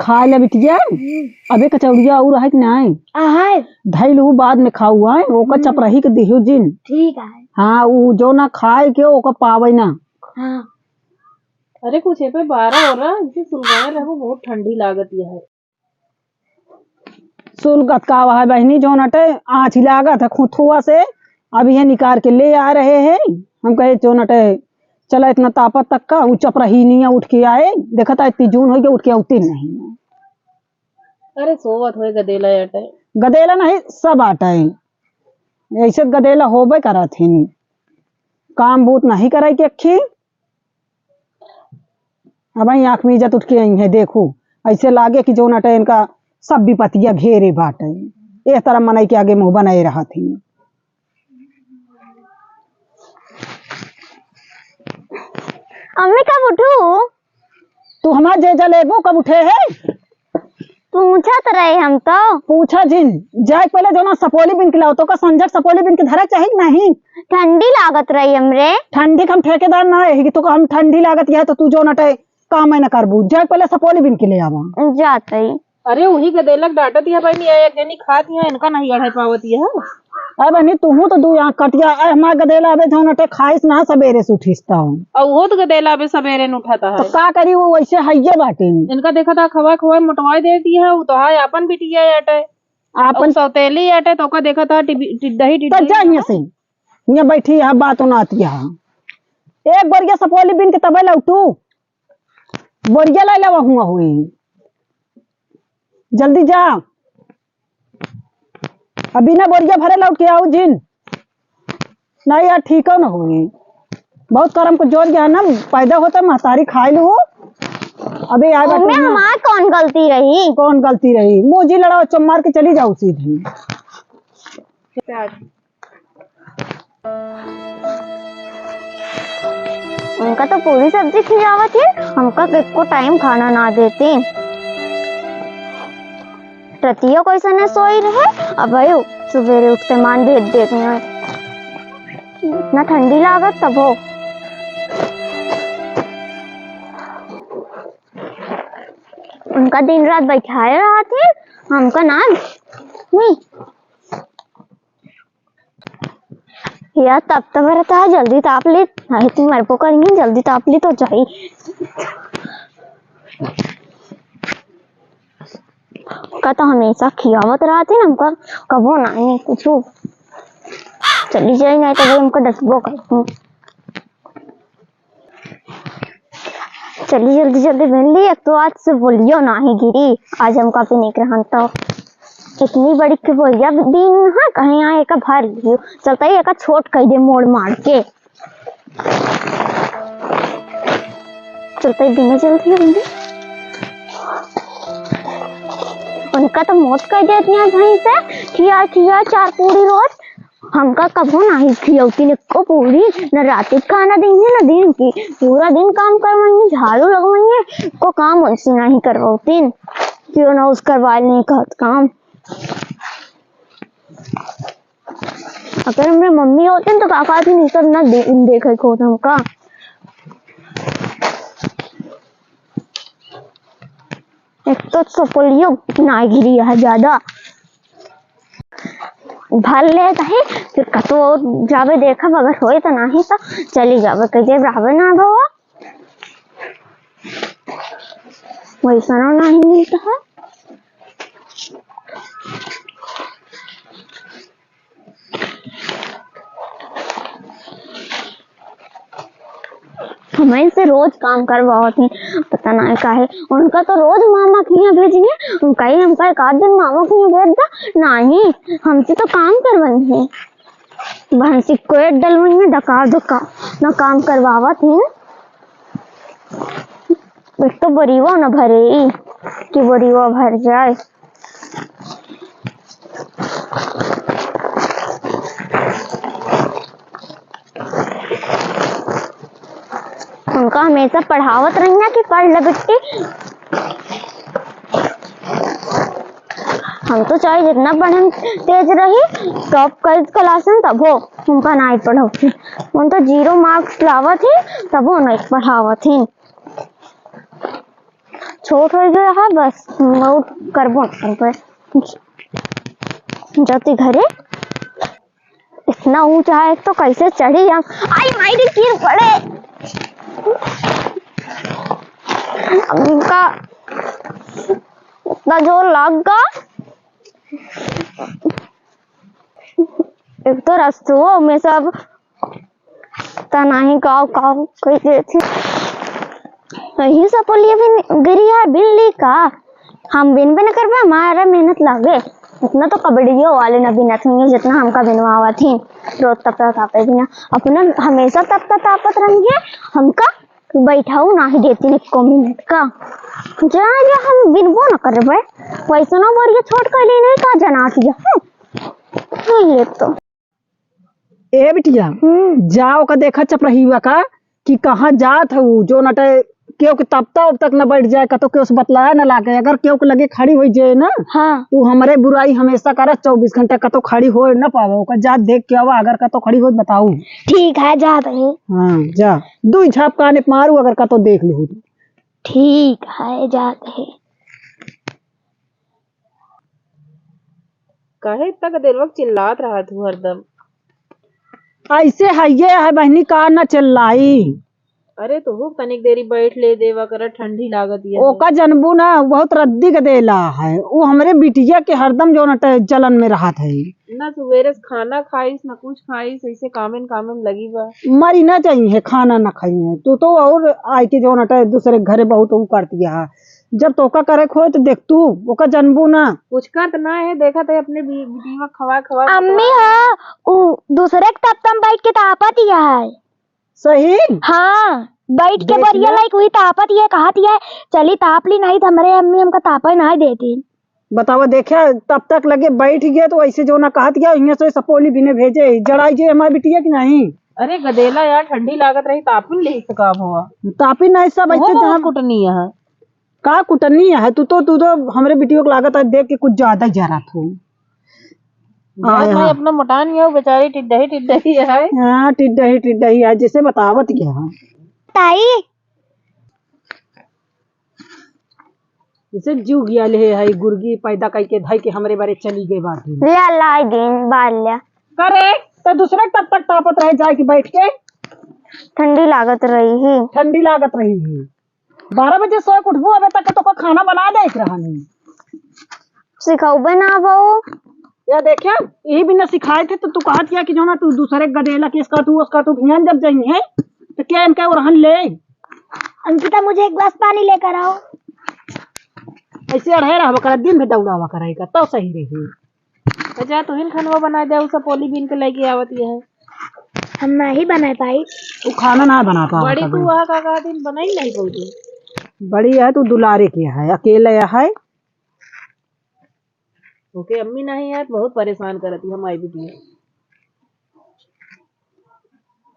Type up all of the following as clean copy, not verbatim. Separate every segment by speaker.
Speaker 1: खा ले बिटिया। अबे कचौड़िया और है कि नहीं?
Speaker 2: है
Speaker 1: धैलू बाद में खाऊ है ओकर चपराही के दिहियो जिन।
Speaker 2: ठीक है।
Speaker 1: हाँ वो जो ना खाए के ओकर पावे ना।
Speaker 2: हाँ
Speaker 3: अरे कुछ पे 12 हो रहा इसे सुलगाने रहो, बहुत ठंडी लागत यह है।
Speaker 1: सुलगत का है बहनी जो नटे आँच लागत है खुथुआ से। अभी ये निकाल के ले आ रहे हैं। हम कहे जो नटे चला इतना तापत तक का वो चपराही नहीं उठ के आए। देखा था इतनी जून हो गया उठ के उठती नहीं।
Speaker 3: अरे सोवत होए गदेला अटे।
Speaker 1: गदेला नहीं सब आटे ऐसे गदेला होबे करा थी। काम बूत नहीं कराई के अखी। अब आँख में इज्जत उठ के आई है देखो। ऐसे लागे कि जो नटे इनका सब विपत्तियां घेरे बाटे। इस तरह मनाई के आगे मुंह बनाए रहा थी।
Speaker 2: अम्मी कब उठू?
Speaker 1: तू हमारे जे जलेबो कब उठे है?
Speaker 2: पूछा तो रहे हम तो।
Speaker 1: पूछा जिन जाए पहले जो ना सपोली बिन के लाओ तो का संजक सपोली बिन के धरा चाहिए नहीं।
Speaker 2: ठंडी लागत रही हमरे।
Speaker 1: ठंडी हम ठेकेदार ना है तो हम ठंडी लागत है तो तू जो नटे काम है ना करबू। जाए पहले सपोली बिन के ले आवा
Speaker 2: जाते ही।
Speaker 3: अरे वही गदेलक डांटत है भाई नहीं एक जनी खाती है इनका नहीं अढ़ाई पावती है।
Speaker 1: अरे बहनी तू तो दू आँख कटिया हमारा गदेला अबे जो नटे खाइस ना सवेरे से उठिसता हूँ।
Speaker 3: और वो तो गदेला अबे सवेरे न उठाता है
Speaker 1: तो का करी वो वैसे हइये बाटे।
Speaker 3: इनका देखा था खवा खवा मोटवाई देती है वो तो है अपन बिटिया अटे
Speaker 1: आपन
Speaker 3: सौतेली अटे तो का देखा था टिड्डही
Speaker 1: तब जा यहाँ से यहाँ बैठी है बात ना आती है। एक बोरिया सपोली बिन के तबे लौटू बोरिया ला लवा हुआ हुई। जल्दी जा अभी ना बोरिया भरे लौट के आओ जिन। नहीं यार ठीक हो ना हुई बहुत करम को जोर गया ना पैदा होता महतारी खाए लो। अबे यार
Speaker 2: हमार कौन गलती रही?
Speaker 1: कौन गलती रही? मुझे लड़ाओ चम मार के चली जाओ सीधी।
Speaker 2: उनका तो पूरी सब्जी खिलावत है हमका किसको टाइम खाना ना देती। प्रतियो कोई सने सोई रहे अब भाई सवेरे उठते मान भेज देते हैं। इतना ठंडी लागत तब हो। उनका दिन रात बैठाए रहा थे हमका ना नहीं यार तब तो मेरा था जल्दी ताप ली नहीं तुम मेरे को करेंगे जल्दी ताप ली तो चाहिए का तो हमेशा खियावत रहती ना हमका कबो नहीं कुछ चली जाए नहीं तो हमको डसबो करती। चली जल्दी जल्दी बन ली। एक तो आज से बोलियो नहीं गिरी आज हमका भी नहीं रहन तो इतनी बड़ी की बोलिया दिन हाँ कहीं आए का भर लियो चलता ही एक छोट कह दे मोड़ मार के चलता ही बिना जल्दी बंदी उनका तो मौत कर देती है भाई से खिया चार पूरी रोज हमका कबो नहीं खियौती को पूरी न रात खाना देंगे न दिन की पूरा दिन काम करवाएंगे झाड़ू लगवाएंगे को काम उनसे नहीं करवाती क्यों ना उस करवा नहीं कहत काम। अगर हमारे मम्मी होते तो काका थी नहीं सब ना देखे खो हमका। एक तो सफलियो ना गिरी है ज्यादा भर लेता है फिर कतो जावे देखा अगर होए तो नहीं तो चली जावे कहे बराबर ना भवा वैसा ना नहीं मिलता है। हमें से रोज काम करवाती पता नहीं का है उनका तो रोज मामा के यहाँ भेजेंगे उनका ही हमका एक आध दिन मामा के यहाँ भेज दा नहीं हमसे तो काम करवाएंगे भैंसी कोट डलवाएंगे डका धुका ना काम करवावा थी एक तो बरीवा न भरे कि बरीवा भर जाए। उनका हमेशा पढ़ावत रही कि पढ़ ल बेटी हम तो चाहे जितना पढ़े तेज रही टॉप क्लास में तब हो उनका नहीं पढ़ाती उन तो 0 मार्क्स लावा थी तब वो नहीं पढ़ावा थी छोट हो गया है बस बहुत करबो न करबे जाती घरे इतना ऊंचा है तो कैसे चढ़ी हम आई मायरे गिर पड़े उनका इतना जोर लग गया एक तो रस्तों में सब तनाही काव काव कहते थे यही सब बोलिए भी गिरी है बिल्ली का हम बिन बिन कर हमारा मेहनत लागे इतना तो कबड्डियों वाले न बिनत नहीं जितना हमका बिनवावा थी रोज तपता तापे बिना अपना हमेशा तपता तापत रहेंगे हमका बैठाऊ ना ही देती को मिनट का जहाँ जो हम बिनबो न करबे वैसे ना बोलिए छोट कर लेने का जना किया ये तो
Speaker 1: ए बिटिया जाओ का देखा चपरहिवा का कि कहाँ जात है जो नटे केव के तबता अब तक न बैठ जाए कतो के उस बतलाया न लागे अगर केव के लगे खड़ी हो जाए ना
Speaker 2: हाँ
Speaker 1: वो हमारे बुराई हमेशा करे 24 घंटे कतो खड़ी हो न पावे ओका जा देख के आवा अगर कतो खड़ी हो बताऊ
Speaker 2: ठीक है जाते हैं
Speaker 1: हाँ जा दू झाप काने मारू अगर कतो देख लू
Speaker 2: ठीक है जाते हैं
Speaker 3: काहे इतना देर वक्त चिल्लात रहा तू हरदम
Speaker 1: ऐसे है ये है बहनी का न चिल्लाई
Speaker 3: अरे तो हो तनिक देरी बैठ ले देवा कर ठंडी लागत है
Speaker 1: ओका जनबू ना बहुत रद्दी के देला है वो हमरे बिटिया के हरदम जो नटे जलन में रहा है
Speaker 3: ना सवेरे से खाना खाइस ना कुछ खाइस ऐसे कामेन कामेन लगी बा
Speaker 1: मरी ना चाहिए खाना ना खाइए तू तो और आई के जो नटे दूसरे घरे बहुत वो करती है जब तोका करे खो तो देख तू ओका जनबू ना
Speaker 3: कुछ का तो ना है देखा थे अपने बिटिया खवा खवा
Speaker 2: अम्मी है वो दूसरे के तब तम बैठ के तापत ही है
Speaker 1: सही
Speaker 2: हाँ बैठ के
Speaker 1: देख
Speaker 2: बढ़िया
Speaker 1: ले।
Speaker 2: लाइक हुई तापत ही है कहा थी है चली ताप ली नहीं तो हमारे अम्मी हमका तापा नहीं देती
Speaker 1: बतावा देखा तब तक लगे बैठ गए तो ऐसे जो ना कहत गया यहाँ से सपोली भी ने भेजे जड़ाई जे हमारी बिटिया की नहीं
Speaker 3: अरे गदेला यार ठंडी लागत रही तापिन ले से काम हुआ
Speaker 1: तापी नहीं सब ऐसे
Speaker 3: जहाँ
Speaker 1: जहाँ
Speaker 3: कुटनी है
Speaker 1: का कुटनी है तू तो हमरे बिटियों को लागत है देख के कुछ ज्यादा ही जरा थू
Speaker 3: मैं अपना मोटान है बेचारी टिड्डही है
Speaker 1: हाँ टिड्डही है जैसे बतावत गया
Speaker 2: ताई
Speaker 1: जैसे जू गया ले है गुर्गी पैदा करके धाई के हमरे बारे चली गई बात
Speaker 2: लिया लाई दिन बाल्या
Speaker 1: करे तो दूसरे तब तक तापत रहे जाए कि बैठ के
Speaker 2: ठंडी लागत रही ही
Speaker 1: ठंडी लागत रही है 12 बजे सोए उठबू अबे तक तो खाना बना दे रहा नहीं
Speaker 2: सिखाऊ बना बहू
Speaker 1: या देखा यही बिना सिखाए थे तो तू कहा किया कि जो ना तू दूसरे गदेला के इसका तू उसका तू ध्यान जब जाइए तो क्या इनका रहन ले
Speaker 2: अंकिता मुझे एक ग्लास पानी लेकर आओ
Speaker 1: ऐसे अढ़े रहा कर दिन में दौड़ावा करेगा तो सही रही
Speaker 3: अच्छा तू हिन खनवा बना दे उस पोली बीन के लेके आवती है
Speaker 2: हम नहीं बना पाई
Speaker 1: वो खाना ना बना पा
Speaker 3: बड़ी तू वहाँ का दिन बनाई नहीं पड़ी
Speaker 1: बड़ी है तू दुलारे की है अकेले है
Speaker 3: ओके अम्मी नहीं है बहुत परेशान करती हमारी बिटिया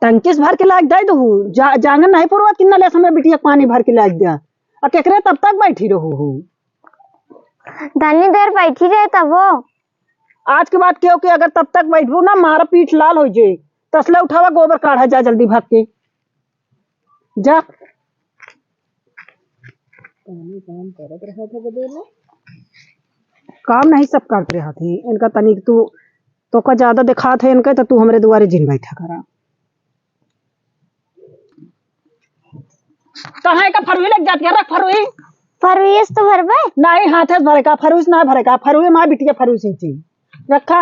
Speaker 1: टंकिस भर के लाग दे दू जांगन नहीं पुरवा किन्ना ले समय बिटिया पानी भर के लाग दिया और केकरे तब तक बैठी रहू हो
Speaker 2: धनी देर बैठी रहे तब वो
Speaker 1: आज के बाद क्यों के अगर तब तक बैठू ना मारा पीठ लाल हो जाए तसला उठावा गोबर काढ़ा जा जल्दी भाग के जा
Speaker 3: काम करत रहा था बदले
Speaker 1: काम नहीं सब करते रहा थी इनका तनिक तू तो का ज्यादा दिखा थे इनका तो तू हमारे दुआरे जिन बैठा करा कहाँ का फरुई लग जाती है रख फरुई
Speaker 2: फरवीस तो भरबे
Speaker 1: नहीं हाथ भरे का फरुई ना भरे का फरुई माँ बिटिया फरुई सी रखा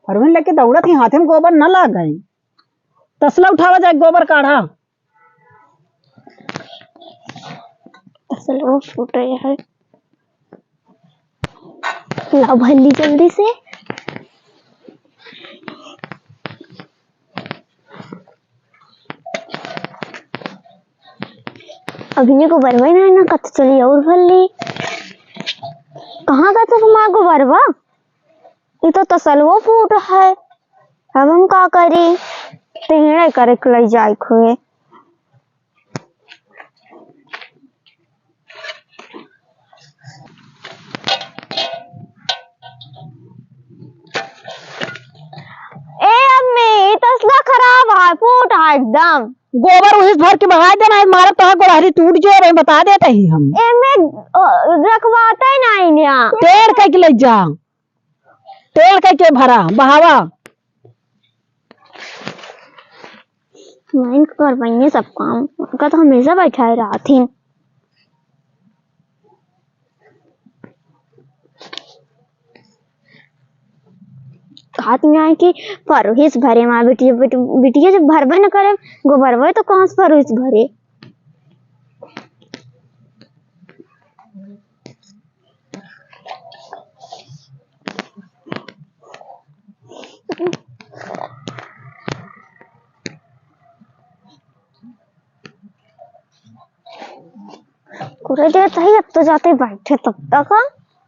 Speaker 1: फरुई लेके दौड़ा थी हाथे में गोबर न लग गई तसला उठावा जाए गोबर काढ़ा
Speaker 2: असल वो फूट रही है ला भल्ली जल्दी से अभी को बरवा ना ना कत चली और भल्ली कहाँ का तो तुम्हारा को बरवा ये तो तसलवो फूट है अब हम का करी तेरे करे कलई जाए खोए ए अम्मी तसला खराब है फूट है एकदम
Speaker 1: गोबर उस भर के बहा देना, मारा तो गोड़हरी टूट जो रहे, बता देते ही हम।
Speaker 2: एमे रखवाता ही नहीं ना।
Speaker 1: टेढ़ कह के ले जा, टेढ़ कह के भरा बहावा।
Speaker 2: मैं कर पाएंगे सब काम, उनका तो हमेशा बैठाए रहा थी। हाथ में आए कि फरुहिस भरे माँ बिटिया जब भरबे न करे गोबरवे तो कहाँ से फरुहिस भरे। पूरे देर तक अब तो जाते बैठे तब तक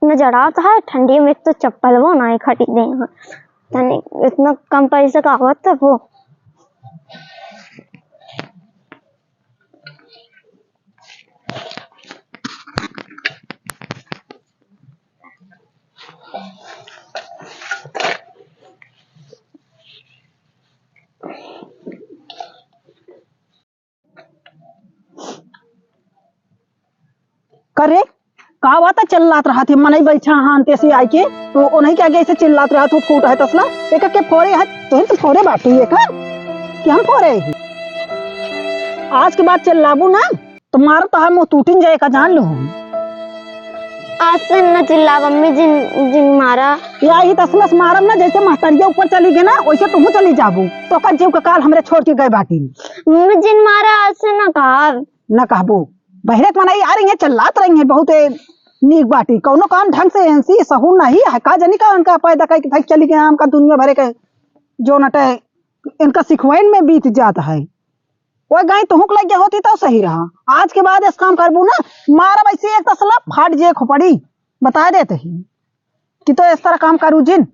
Speaker 2: नजर आता है। ठंडी में एक तो चप्पल वो ना खरीदे हैं, इतना कम पैसे का आवत है वो।
Speaker 1: करे का बात चिल्लात रहा थे, मन बैठा हानते से आई के तो उन्हीं के आगे ऐसे चिल्लात रहा तो फूट है तसला एक के फोड़े है तो फोड़े बाटी है का कि हम फोड़े ही। आज के बाद चिल्लाबू ना तो मारो तो हम टूटिन जाए का जान लो।
Speaker 2: आज से न चिल्ला मम्मी, जिन जिन मारा
Speaker 1: या ही तसलस मारम ना, जैसे मास्टरिया ऊपर चली गए ना वैसे तुम चली जाबू तो का जीव का काल हमरे छोड़ के गए बाटी।
Speaker 2: मम्मी जिन मारा आज से न कहा
Speaker 1: न कहबू, बहरे मनाई आ रही है चिल्लात रही है बहुत नीक बाटी, कौनो काम ढंग से ऐसी सहू नहीं है का जनी का उनका पैदा कर भाई चली गए हमका दुनिया भरे के जो नटे इनका सिखवाइन में बीत जाता है। वो गाय तुहक लग गया होती तो सही रहा। आज के बाद इस काम करबू ना मारा वैसे एक तसला फाट जे खोपड़ी बता देते ही कि तो इस तरह काम करू जिन